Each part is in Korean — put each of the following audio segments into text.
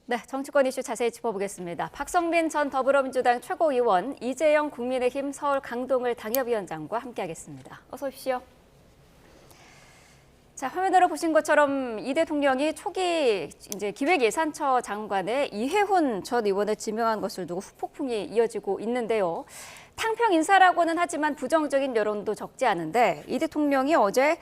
네, 정치권 이슈 자세히 짚어보겠습니다. 박성민 전 더불어민주당 최고위원, 이재영 국민의힘 서울 강동을 당협위원장과 함께하겠습니다. 어서 오십시오. 자, 화면으로 보신 것처럼 이 대통령이 초기 기획예산처 장관에 이해훈 전 의원을 지명한 것을 두고 후폭풍이 이어지고 있는데요. 탕평 인사라고는 하지만 부정적인 여론도 적지 않은데 이 대통령이 어제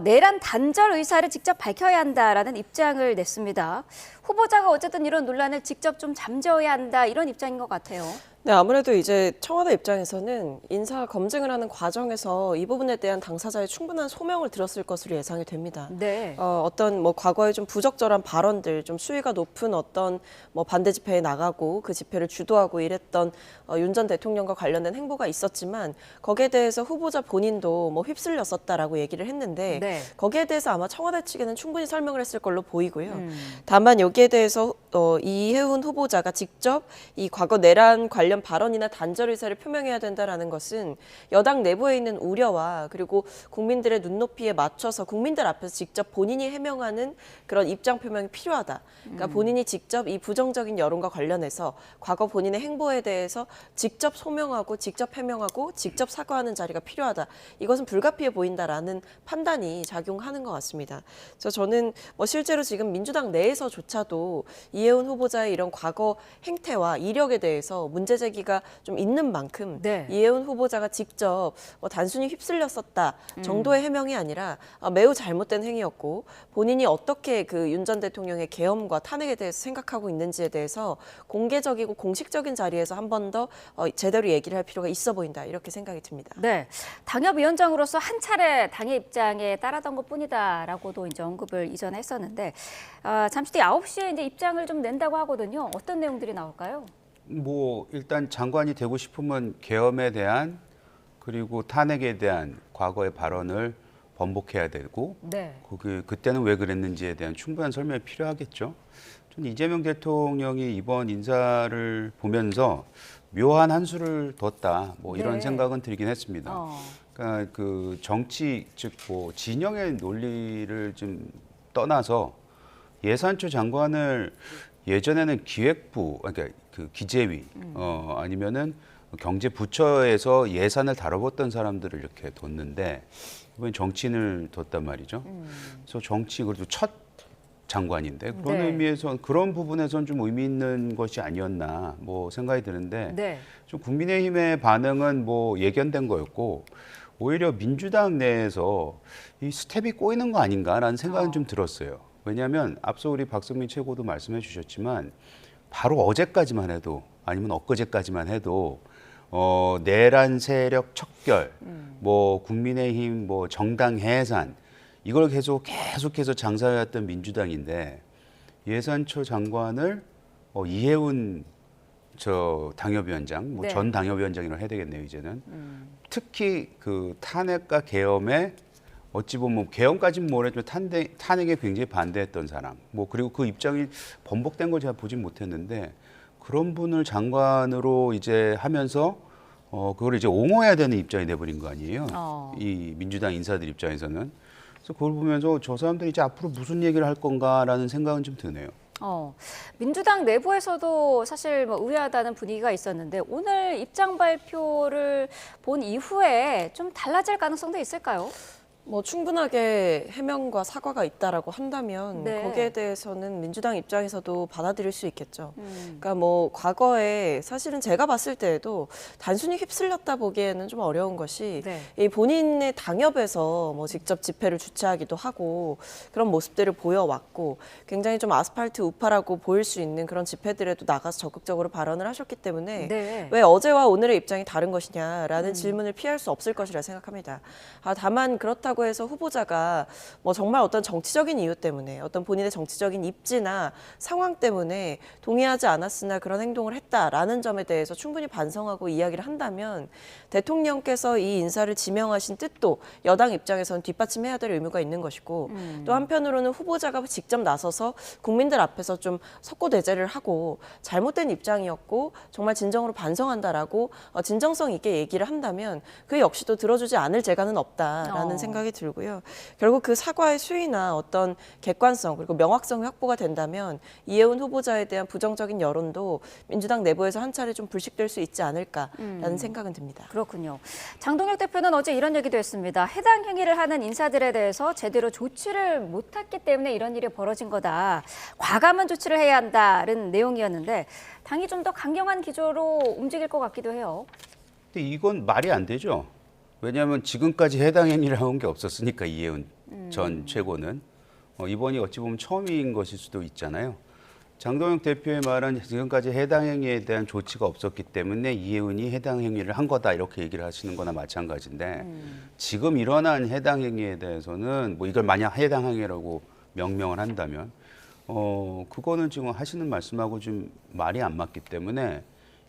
내란 단절 의사를 직접 밝혀야 한다라는 입장을 냈습니다. 후보자가 어쨌든 이런 논란을 직접 좀 잠재워야 한다 이런 입장인 것 같아요. 네, 아무래도 이제 청와대 입장에서는 인사 검증을 하는 과정에서 이 부분에 대한 당사자의 충분한 소명을 들었을 것으로 예상이 됩니다. 네. 어떤 과거에 좀 부적절한 발언들, 좀 수위가 높은 어떤 반대 집회에 나가고 그 집회를 주도하고 이랬던 윤 전 대통령과 관련된 행보가 있었지만 거기에 대해서 후보자 본인도 휩쓸렸었다라고 얘기를 했는데 네. 거기에 대해서 아마 청와대 측에는 충분히 설명을 했을 걸로 보이고요. 다만 여기에 대해서 이해훈 후보자가 직접 이 과거 내란 관련 발언이나 단절 의사를 표명해야 된다라는 것은 여당 내부에 있는 우려와 그리고 국민들의 눈높이에 맞춰서 국민들 앞에서 직접 본인이 해명하는 그런 입장 표명이 필요하다. 그러니까 본인이 직접 이 부정적인 여론과 관련해서 과거 본인의 행보에 대해서 직접 소명하고 직접 해명하고 직접 사과하는 자리가 필요하다. 이것은 불가피해 보인다라는 판단이 작용하는 것 같습니다. 그래서 저는 실제로 지금 민주당 내에서조차도 이해훈 후보자의 이런 과거 행태와 이력에 대해서 문제 제기가 좀 있는 만큼 네. 이해훈 후보자가 직접 단순히 휩쓸렸었다 정도의 해명이 아니라 매우 잘못된 행위였고 본인이 어떻게 그 윤 전 대통령의 계엄과 탄핵에 대해서 생각하고 있는지에 대해서 공개적이고 공식적인 자리에서 한 번 더 제대로 얘기를 할 필요가 있어 보인다 이렇게 생각이 듭니다. 네, 당협위원장으로서 한 차례 당의 입장에 따랐던 것뿐이다라고도 이제 언급을 이전에 했었는데 잠시 뒤 9시에 이제 입장을 좀 낸다고 하거든요. 어떤 내용들이 나올까요? 일단 장관이 되고 싶으면 계엄에 대한 그리고 탄핵에 대한 과거의 발언을 번복해야 되고 네. 그때는 왜 그랬는지에 대한 충분한 설명이 필요하겠죠. 전 이재명 대통령이 이번 인사를 보면서 묘한 한수를 뒀다 이런 네. 생각은 들긴 했습니다. 그러니까 그 정치 즉 진영의 논리를 좀 떠나서 예산처 장관을 예전에는 기획부 그러니까 그 기재위 아니면은 경제부처에서 예산을 다뤄봤던 사람들을 이렇게 뒀는데 이번엔 정치인을 뒀단 말이죠. 그래서 정치 그래도 첫 장관인데 그런 네. 의미에서 그런 부분에선 좀 의미 있는 것이 아니었나 생각이 드는데 네. 좀 국민의힘의 반응은 예견된 거였고 오히려 민주당 내에서 이 스텝이 꼬이는 거 아닌가라는 생각은 좀 들었어요. 왜냐하면 앞서 우리 박성민 최고도 말씀해 주셨지만 바로 어제까지만 해도 아니면 엊그제까지만 해도 내란 세력 척결, 국민의힘 정당 해산 이걸 계속해서 장사해왔던 민주당인데 예산처 장관을 이해훈 당협위원장, 네. 전 당협위원장이라고 해야 되겠네요 이제는. 특히 그 탄핵과 계엄에 어찌 보면 계엄까지는 모르겠지만 탄핵에 굉장히 반대했던 사람, 그리고 그 입장이 번복된 걸 제가 보진 못했는데 그런 분을 장관으로 이제 하면서 그걸 이제 옹호해야 되는 입장이 돼버린 거 아니에요? 이 민주당 인사들 입장에서는. 그래서 그걸 보면서 저 사람들이 이제 앞으로 무슨 얘기를 할 건가라는 생각은 좀 드네요. 민주당 내부에서도 사실 의아하다는 분위기가 있었는데 오늘 입장 발표를 본 이후에 좀 달라질 가능성도 있을까요? 충분하게 해명과 사과가 있다라고 한다면 네. 거기에 대해서는 민주당 입장에서도 받아들일 수 있겠죠. 그러니까 과거에 사실은 제가 봤을 때에도 단순히 휩쓸렸다 보기에는 좀 어려운 것이 네. 이 본인의 당협에서 직접 집회를 주최하기도 하고 그런 모습들을 보여왔고 굉장히 좀 아스팔트 우파라고 보일 수 있는 그런 집회들에도 나가서 적극적으로 발언을 하셨기 때문에 네. 왜 어제와 오늘의 입장이 다른 것이냐라는 질문을 피할 수 없을 것이라 생각합니다. 다만 그렇다고 해서 후보자가 정말 어떤 정치적인 이유 때문에 어떤 본인의 정치적인 입지나 상황 때문에 동의하지 않았으나 그런 행동을 했다라는 점에 대해서 충분히 반성하고 이야기를 한다면 대통령께서 이 인사를 지명하신 뜻도 여당 입장에서는 뒷받침해야 될 의무가 있는 것이고 또 한편으로는 후보자가 직접 나서서 국민들 앞에서 좀 석고대죄를 하고 잘못된 입장이었고 정말 진정으로 반성한다라고 진정성 있게 얘기를 한다면 그 역시도 들어주지 않을 재간은 없다라는 생각이 생각이 들고요. 결국 그 사과의 수위나 어떤 객관성 그리고 명확성이 확보가 된다면 이해훈 후보자에 대한 부정적인 여론도 민주당 내부에서 한 차례 좀 불식될 수 있지 않을까라는 생각은 듭니다. 그렇군요. 장동혁 대표는 어제 이런 얘기도 했습니다. 해당 행위를 하는 인사들에 대해서 제대로 조치를 못했기 때문에 이런 일이 벌어진 거다. 과감한 조치를 해야 한다는 내용이었는데 당이 좀 더 강경한 기조로 움직일 것 같기도 해요. 근데 이건 말이 안 되죠. 왜냐하면 지금까지 해당 행위를 한 게 없었으니까 이해훈 전 최고는 이번이 어찌 보면 처음인 것일 수도 있잖아요. 장동혁 대표의 말은 지금까지 해당 행위에 대한 조치가 없었기 때문에 이해훈이 해당 행위를 한 거다 이렇게 얘기를 하시는 거나 마찬가지인데 지금 일어난 해당 행위에 대해서는 뭐 이걸 만약 해당 행위라고 명명을 한다면 그거는 지금 하시는 말씀하고 좀 말이 안 맞기 때문에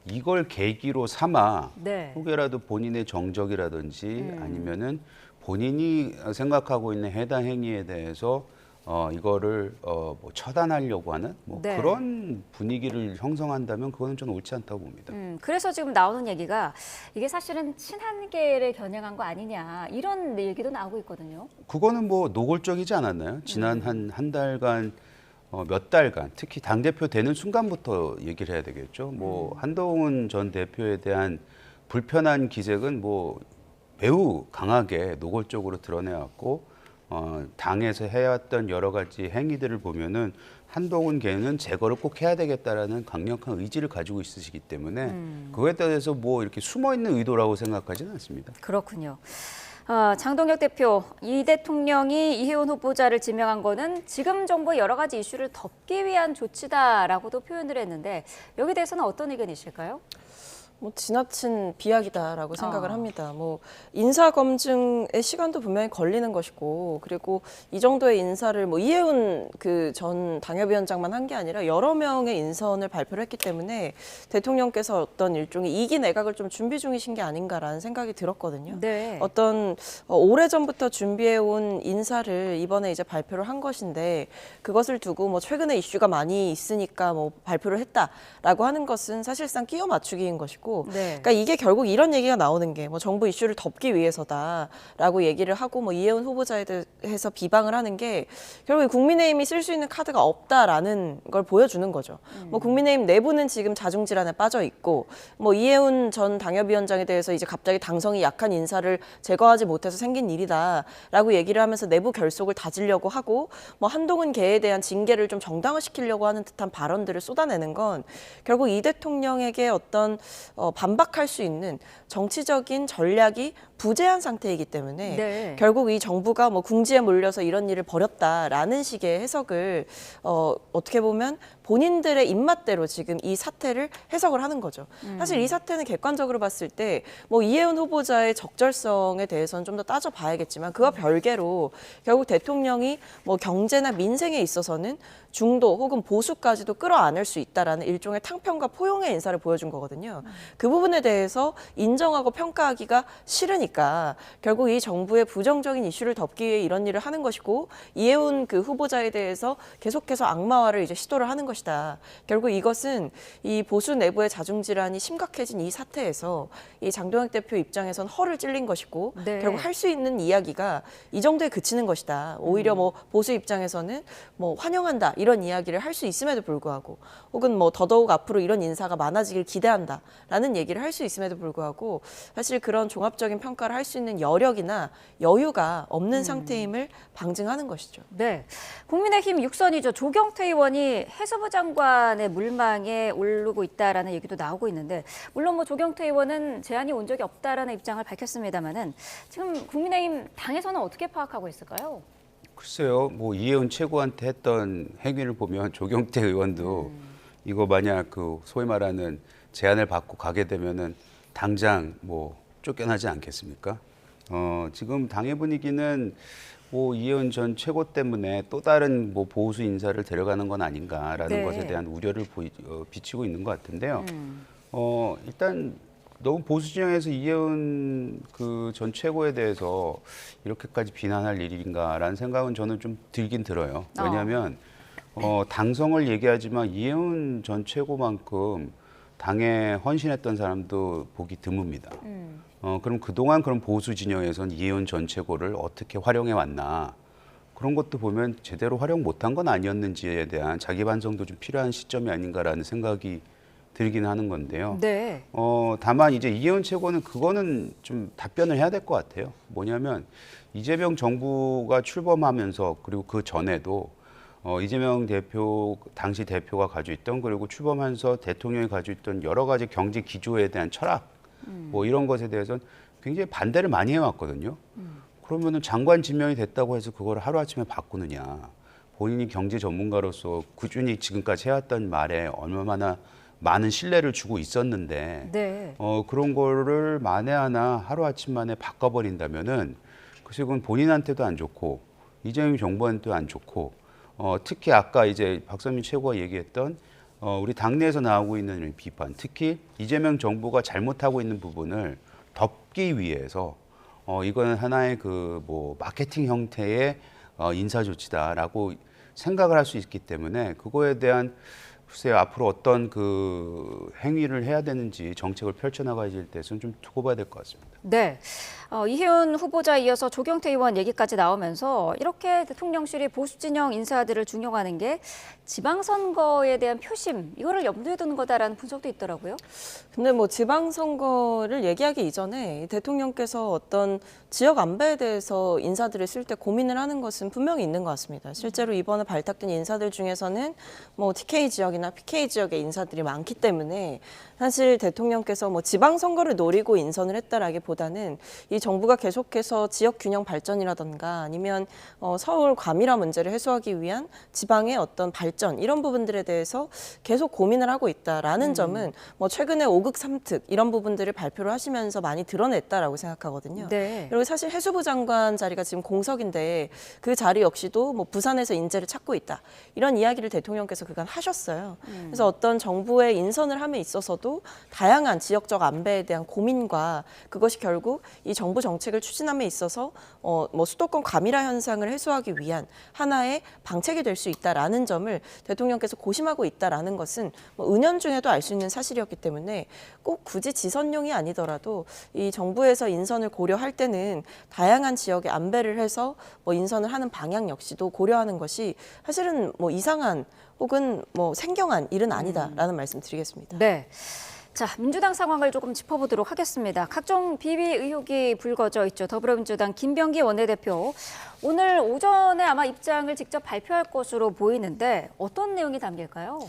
이걸 계기로 삼아 네. 혹여라도 본인의 정적이라든지 아니면은 본인이 생각하고 있는 해당 행위에 대해서 이거를 뭐 처단하려고 하는 뭐 네. 그런 분위기를 형성한다면 그거는 좀 옳지 않다고 봅니다. 그래서 지금 나오는 얘기가 이게 사실은 친한계를 겨냥한 거 아니냐 이런 얘기도 나오고 있거든요. 그거는 뭐 노골적이지 않았나요? 지난 한 달간 몇 달간 특히 당대표 되는 순간부터 얘기를 해야 되겠죠. 뭐 한동훈 전 대표에 대한 불편한 기색은 뭐 매우 강하게 노골적으로 드러내왔고 당에서 해왔던 여러 가지 행위들을 보면은 한동훈 계는 제거를 꼭 해야 되겠다라는 강력한 의지를 가지고 있으시기 때문에 그거에 따라서 뭐 이렇게 숨어 있는 의도라고 생각하지는 않습니다. 그렇군요. 장동혁 대표, 이 대통령이 이해훈 후보자를 지명한 거는 지금 정부의 여러 가지 이슈를 덮기 위한 조치다라고도 표현을 했는데 여기 대해서는 어떤 의견이실까요? 뭐 지나친 비약이다라고 생각을 합니다. 뭐 인사 검증의 시간도 분명히 걸리는 것이고, 그리고 이 정도의 인사를 뭐 이해훈 그 전 당협위원장만 한 게 아니라 여러 명의 인선을 발표를 했기 때문에 대통령께서 어떤 일종의 2기 내각을 좀 준비 중이신 게 아닌가라는 생각이 들었거든요. 네. 어떤 오래전부터 준비해온 인사를 이번에 이제 발표를 한 것인데 그것을 두고 뭐 최근에 이슈가 많이 있으니까 뭐 발표를 했다라고 하는 것은 사실상 끼워 맞추기인 것이고, 네. 그러니까 이게 결국 이런 얘기가 나오는 게 뭐 정부 이슈를 덮기 위해서다라고 얘기를 하고 뭐 이해훈 후보자에 대해서 비방을 하는 게 결국 국민의힘이 쓸 수 있는 카드가 없다라는 걸 보여주는 거죠. 뭐 국민의힘 내부는 지금 자중질환에 빠져 있고 뭐 이해훈 전 당협위원장에 대해서 이제 갑자기 당성이 약한 인사를 제거하지 못해서 생긴 일이다라고 얘기를 하면서 내부 결속을 다지려고 하고 뭐 한동훈 계에 대한 징계를 좀 정당화시키려고 하는 듯한 발언들을 쏟아내는 건 결국 이 대통령에게 어떤 반박할 수 있는 정치적인 전략이 부재한 상태이기 때문에 네. 결국 이 정부가 뭐 궁지에 몰려서 이런 일을 벌였다라는 식의 해석을 어떻게 보면 본인들의 입맛대로 지금 이 사태를 해석을 하는 거죠. 사실 이 사태는 객관적으로 봤을 때 뭐 이해훈 후보자의 적절성에 대해서는 좀 더 따져봐야겠지만 그와 별개로 결국 대통령이 뭐 경제나 민생에 있어서는 중도 혹은 보수까지도 끌어안을 수 있다라는 일종의 탕평과 포용의 인사를 보여준 거거든요. 그 부분에 대해서 인정하고 평가하기가 싫으니까 결국 이 정부의 부정적인 이슈를 덮기 위해 이런 일을 하는 것이고 이해훈 그 후보자에 대해서 계속해서 악마화를 이제 시도를 하는 것이다. 결국 이것은 이 보수 내부의 자중질환이 심각해진 이 사태에서 이 장동혁 대표 입장에선 허를 찔린 것이고 네. 결국 할 수 있는 이야기가 이 정도에 그치는 것이다. 오히려 뭐 보수 입장에서는 뭐 환영한다 이런 이야기를 할 수 있음에도 불구하고 혹은 뭐 더더욱 앞으로 이런 인사가 많아지길 기대한다라는 얘기를 할 수 있음에도 불구하고 사실 그런 종합적인 평가를 할 수 있는 여력이나 여유가 없는 상태임을 방증하는 것이죠. 네. 국민의힘 육선이죠. 조경태 의원이 해수부 장관의 물망에 오르고 있다라는 얘기도 나오고 있는데 물론 뭐 조경태 의원은 제안이 온 적이 없다라는 입장을 밝혔습니다만은 지금 국민의힘 당에서는 어떻게 파악하고 있을까요? 글쎄요, 뭐 이해훈 최고한테 했던 행위를 보면 조경태 의원도 이거 만약 그 소위 말하는 제안을 받고 가게 되면은 당장 뭐 쫓겨나지 않겠습니까? 지금 당의 분위기는 뭐 이해훈 전 최고 때문에 또 다른 뭐 보수 인사를 데려가는 건 아닌가라는 네. 것에 대한 우려를 비치고 있는 것 같은데요. 일단 너무 보수 진영에서 이해훈 그 전 최고에 대해서 이렇게까지 비난할 일인가라는 생각은 저는 좀 들긴 들어요. 왜냐하면 당성을 얘기하지만 이해훈 전 최고만큼 당에 헌신했던 사람도 보기 드뭅니다. 그럼 그동안 그런 보수 진영에선 이혜훈 전 최고를 어떻게 활용해 왔나 그런 것도 보면 제대로 활용 못한 건 아니었는지에 대한 자기 반성도 좀 필요한 시점이 아닌가라는 생각이 들긴 하는 건데요. 네. 다만 이제 이혜훈 최고는 그거는 좀 답변을 해야 될 것 같아요. 뭐냐면 이재명 정부가 출범하면서 그리고 그 전에도 이재명 대표 당시 대표가 가지고 있던 그리고 출범하면서 대통령이 가지고 있던 여러 가지 경제 기조에 대한 철학 뭐 이런 것에 대해서는 굉장히 반대를 많이 해왔거든요. 그러면은 장관 지명이 됐다고 해서 그걸 하루아침에 바꾸느냐. 본인이 경제 전문가로서 꾸준히 지금까지 해왔던 말에 얼마나 많은 신뢰를 주고 있었는데 네. 그런 거를 만에 하나 하루아침 만에 바꿔버린다면은 글쎄 그건 본인한테도 안 좋고 이재명 정부한테도 안 좋고 특히 아까 이제 박선민 최고가 얘기했던 우리 당내에서 나오고 있는 비판, 특히 이재명 정부가 잘못하고 있는 부분을 덮기 위해서 이거는 하나의 그 뭐 마케팅 형태의 인사 조치다라고 생각을 할 수 있기 때문에 그거에 대한 글쎄요 앞으로 어떤 그 행위를 해야 되는지 정책을 펼쳐나가야 될 때는 좀 두고 봐야 될 것 같습니다. 네. 이혜훈 후보자에 이어서 조경태 의원 얘기까지 나오면서 이렇게 대통령실이 보수 진영 인사들을 중용하는 게 지방선거에 대한 표심, 이거를 염두에 두는 거다라는 분석도 있더라고요. 근데 뭐 지방선거를 얘기하기 이전에 대통령께서 어떤 지역 안배에 대해서 인사들을 쓸 때 고민을 하는 것은 분명히 있는 것 같습니다. 실제로 이번에 발탁된 인사들 중에서는 뭐 TK 지역이나 PK 지역의 인사들이 많기 때문에 사실 대통령께서 뭐 지방선거를 노리고 인선을 했다라기보다는 이 정부가 계속해서 지역 균형 발전이라던가 아니면 서울 과밀화 문제를 해소하기 위한 지방의 어떤 발전 이런 부분들에 대해서 계속 고민을 하고 있다라는 점은 뭐 최근에 5극 3특 이런 부분들을 발표를 하시면서 많이 드러냈다라고 생각하거든요. 네. 그리고 사실 해수부 장관 자리가 지금 공석인데 그 자리 역시도 뭐 부산에서 인재를 찾고 있다 이런 이야기를 대통령께서 그간 하셨어요. 그래서 어떤 정부의 인선을 함에 있어서도 다양한 지역적 안배에 대한 고민과 그것이 결국 이 정부 정책을 추진함에 있어서 뭐 수도권 과밀화 현상을 해소하기 위한 하나의 방책이 될 수 있다라는 점을 대통령께서 고심하고 있다라는 것은 뭐 은연중에도 알 수 있는 사실이었기 때문에 꼭 굳이 지선용이 아니더라도 이 정부에서 인선을 고려할 때는 다양한 지역의 안배를 해서 뭐 인선을 하는 방향 역시도 고려하는 것이 사실은 뭐 이상한 혹은 뭐 생경한 일은 아니다라는 말씀 드리겠습니다. 네. 자, 민주당 상황을 조금 짚어보도록 하겠습니다. 각종 비리 의혹이 불거져 있죠. 더불어민주당 김병기 원내대표. 오늘 오전에 아마 입장을 직접 발표할 것으로 보이는데 어떤 내용이 담길까요?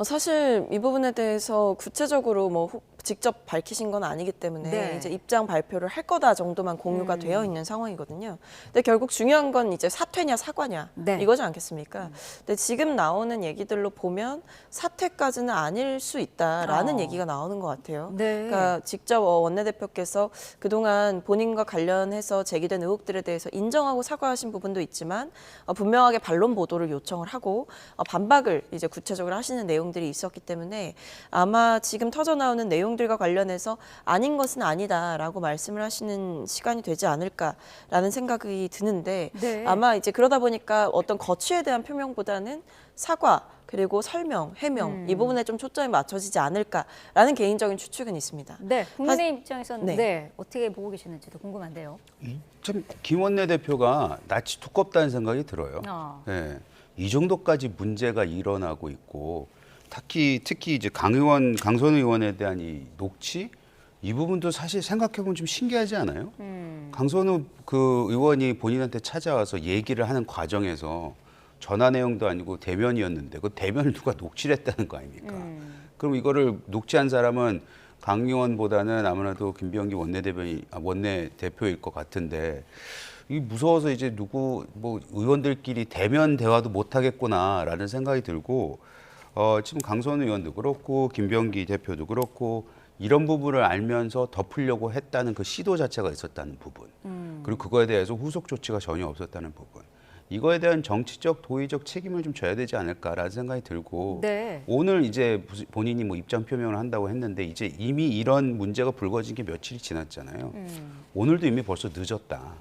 사실 이 부분에 대해서 구체적으로 뭐 직접 밝히신 건 아니기 때문에 네. 이제 입장 발표를 할 거다 정도만 공유가 되어 있는 상황이거든요. 근데 결국 중요한 건 이제 사퇴냐 사과냐 네. 이거지 않겠습니까? 근데 지금 나오는 얘기들로 보면 사퇴까지는 아닐 수 있다라는 얘기가 나오는 것 같아요. 네. 그러니까 직접 원내대표께서 그동안 본인과 관련해서 제기된 의혹들에 대해서 인정하고 사과하신 부분도 있지만 분명하게 반론 보도를 요청을 하고 반박을 이제 구체적으로 하시는 내용들이 있었기 때문에 아마 지금 터져 나오는 내용들과 관련해서 아닌 것은 아니다라고 말씀을 하시는 시간이 되지 않을까라는 생각이 드는데 네. 아마 이제 그러다 보니까 어떤 거취에 대한 표명보다는 사과 그리고 설명, 해명 이 부분에 좀 초점이 맞춰지지 않을까라는 개인적인 추측은 있습니다. 네, 국민의힘 입장에서는 네. 네, 어떻게 보고 계시는지도 궁금한데요. 참 김원내 대표가 낯이 두껍다는 생각이 들어요. 네, 이 정도까지 문제가 일어나고 있고 특히 이제 강선 의원에 대한 이 녹취 이 부분도 사실 생각해보면 좀 신기하지 않아요? 강선우 그 의원이 본인한테 찾아와서 얘기를 하는 과정에서 전화 내용도 아니고 대면이었는데 그 대면을 누가 녹취를 했다는 거 아닙니까? 그럼 이거를 녹취한 사람은 강 의원보다는 아무래도 김병기 원내대표일 것 같은데 이 무서워서 이제 누구 뭐 의원들끼리 대면 대화도 못 하겠구나라는 생각이 들고 지금 강선우 의원도 그렇고 김병기 대표도 그렇고 이런 부분을 알면서 덮으려고 했다는 그 시도 자체가 있었다는 부분 그리고 그거에 대해서 후속 조치가 전혀 없었다는 부분 이거에 대한 정치적 도의적 책임을 좀 져야 되지 않을까라는 생각이 들고 네. 오늘 이제 본인이 뭐 입장 표명을 한다고 했는데 이제 이미 이런 문제가 불거진 게 며칠이 지났잖아요. 오늘도 이미 벌써 늦었다.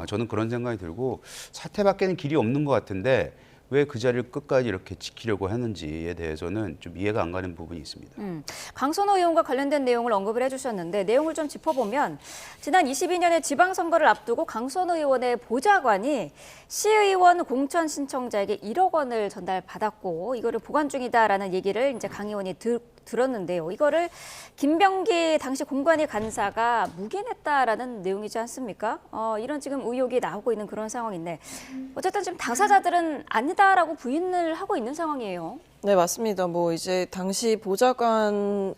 저는 그런 생각이 들고 사퇴밖에는 길이 없는 것 같은데 왜 그 자리를 끝까지 이렇게 지키려고 하는지에 대해서는 좀 이해가 안 가는 부분이 있습니다. 강선호 의원과 관련된 내용을 언급을 해주셨는데 내용을 좀 짚어보면 지난 22년에 지방선거를 앞두고 강선호 의원의 보좌관이 시의원 공천 신청자에게 1억 원을 전달받았고 이거를 보관 중이다라는 얘기를 이제 강 의원이 들었는데요. 이거를 김병기 당시 공관위 간사가 묵인했다라는 내용이지 않습니까? 이런 지금 의혹이 나오고 있는 그런 상황인데 어쨌든 지금 당사자들은 아니다라고 부인을 하고 있는 상황이에요. 네, 맞습니다. 뭐 이제 당시 보좌관에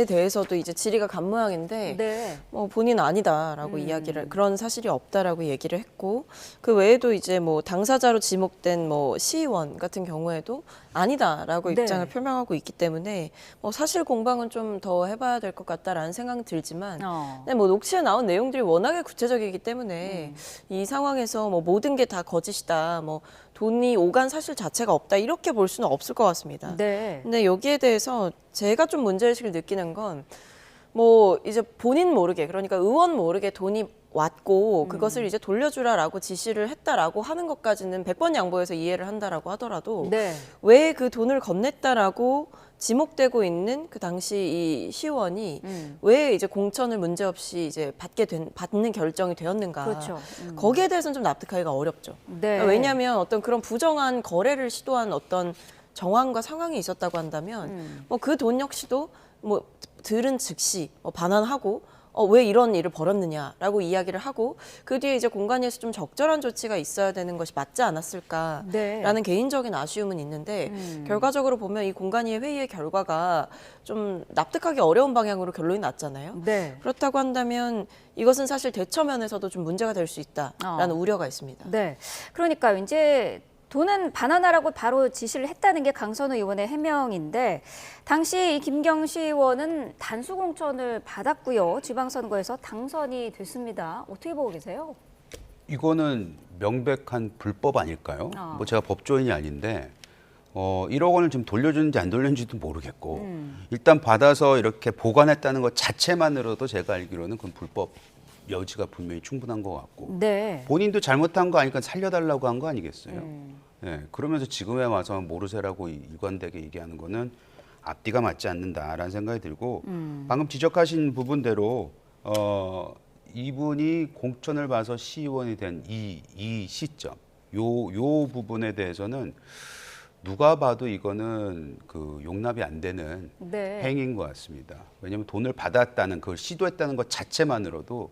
대해서도 이제 질의가 간 모양인데 네. 뭐 본인 아니다라고 이야기를 그런 사실이 없다라고 얘기를 했고 그 외에도 이제 뭐 당사자로 지목된 뭐 시의원 같은 경우에도 아니다라고 네. 입장을 표명하고 있기 때문에 뭐 사실 공방은 좀 더 해봐야 될 것 같다라는 생각은 들지만 근데 뭐 녹취에 나온 내용들이 워낙에 구체적이기 때문에 이 상황에서 뭐 모든 게 다 거짓이다 뭐 돈이 오간 사실 자체가 없다 이렇게 볼 수는 없을 것 같습니다. 네. 근데 여기에 대해서 제가 좀 문제의식을 느끼는 건 뭐 이제 본인 모르게 그러니까 의원 모르게 돈이 왔고 그것을 이제 돌려주라라고 지시를 했다라고 하는 것까지는 100번 양보해서 이해를 한다라고 하더라도 네. 왜 그 돈을 건넸다라고 지목되고 있는 그 당시 이 시의원이 왜 이제 공천을 문제없이 이제 받는 결정이 되었는가? 그렇죠. 거기에 대해서는 좀 납득하기가 어렵죠. 네. 왜냐하면 어떤 그런 부정한 거래를 시도한 어떤 정황과 상황이 있었다고 한다면 뭐 그 돈 역시도 뭐 들은 즉시 반환하고 왜 이런 일을 벌였느냐라고 이야기를 하고 그 뒤에 이제 공관위에서 좀 적절한 조치가 있어야 되는 것이 맞지 않았을까라는 네. 개인적인 아쉬움은 있는데 결과적으로 보면 이 공관위의 회의의 결과가 좀 납득하기 어려운 방향으로 결론이 났잖아요. 네. 그렇다고 한다면 이것은 사실 대처면에서도 좀 문제가 될 수 있다라는 우려가 있습니다. 네. 그러니까 이제 돈은 반환하라고 바로 지시를 했다는 게 강선우 의원의 해명인데 당시 이 김경시 의원은 단수 공천을 받았고요. 지방선거에서 당선이 됐습니다. 어떻게 보고 계세요? 이거는 명백한 불법 아닐까요? 뭐 제가 법조인이 아닌데 1억 원을 지금 돌려주는지 안 돌려주는지도 모르겠고 일단 받아서 이렇게 보관했다는 것 자체만으로도 제가 알기로는 그건 불법 여지가 분명히 충분한 것 같고 네. 본인도 잘못한 거 아니까 살려달라고 한 거 아니겠어요? 네, 그러면서 지금에 와서 모르쇠라고 일관되게 얘기하는 거는 앞뒤가 맞지 않는다라는 생각이 들고 방금 지적하신 부분대로 이분이 공천을 봐서 시의원이 된 이 시점 요 부분에 대해서는 누가 봐도 이거는 그 용납이 안 되는 네. 행위인 것 같습니다. 왜냐하면 돈을 받았다는 그걸 시도했다는 것 자체만으로도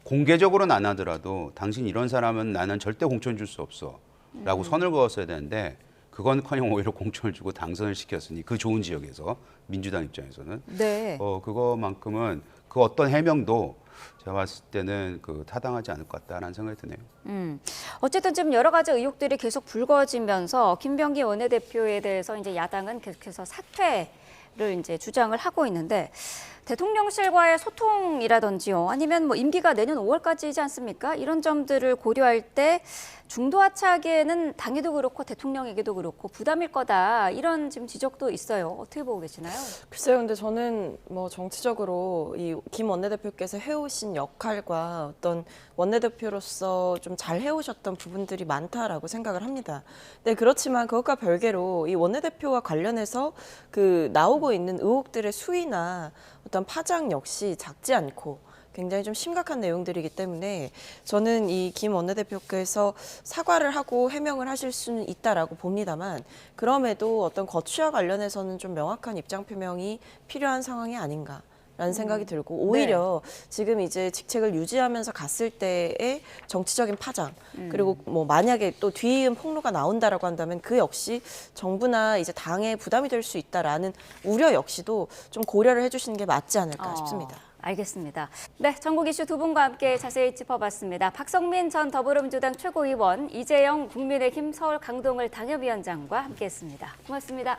공개적으로는 안 하더라도 당신 이런 사람은 나는 절대 공천 줄 수 없어 라고 선을 그었어야 되는데 그건커녕 오히려 공천을 주고 당선을 시켰으니 그 좋은 지역에서 민주당 입장에서는 네. 그거만큼은 그 어떤 해명도 제가 봤을 때는 그 타당하지 않을 것 같다라는 생각이 드네요. 어쨌든 지금 여러 가지 의혹들이 계속 불거지면서 김병기 원내대표에 대해서 이제 야당은 계속해서 사퇴를 이제 주장을 하고 있는데 대통령실과의 소통이라든지요, 아니면 뭐 임기가 내년 5월까지이지 않습니까? 이런 점들을 고려할 때 중도 하차하기에는 당에도 그렇고 대통령에게도 그렇고 부담일 거다 이런 지금 지적도 있어요. 어떻게 보고 계시나요? 글쎄요, 근데 저는 뭐 정치적으로 이 김 원내대표께서 해오신 역할과 어떤 원내대표로서 좀 잘 해오셨던 부분들이 많다라고 생각을 합니다. 네, 그렇지만 그것과 별개로 이 원내대표와 관련해서 그 나오고 있는 의혹들의 수위나 어떤 파장 역시 작지 않고 굉장히 좀 심각한 내용들이기 때문에 저는 이 김 원내대표께서 사과를 하고 해명을 하실 수는 있다라고 봅니다만 그럼에도 어떤 거취와 관련해서는 좀 명확한 입장 표명이 필요한 상황이 아닌가. 라는 생각이 들고 오히려 지금 이제 직책을 유지하면서 갔을 때의 정치적인 파장 그리고 뭐 만약에 또 뒤이은 폭로가 나온다라고 한다면 그 역시 정부나 이제 당에 부담이 될 수 있다라는 우려 역시도 좀 고려를 해주시는 게 맞지 않을까 싶습니다. 알겠습니다. 네, 전국 이슈 두 분과 함께 자세히 짚어봤습니다. 박성민 전 더불어민주당 최고위원, 이재영 국민의힘 서울 강동을 당협위원장과 함께했습니다. 고맙습니다.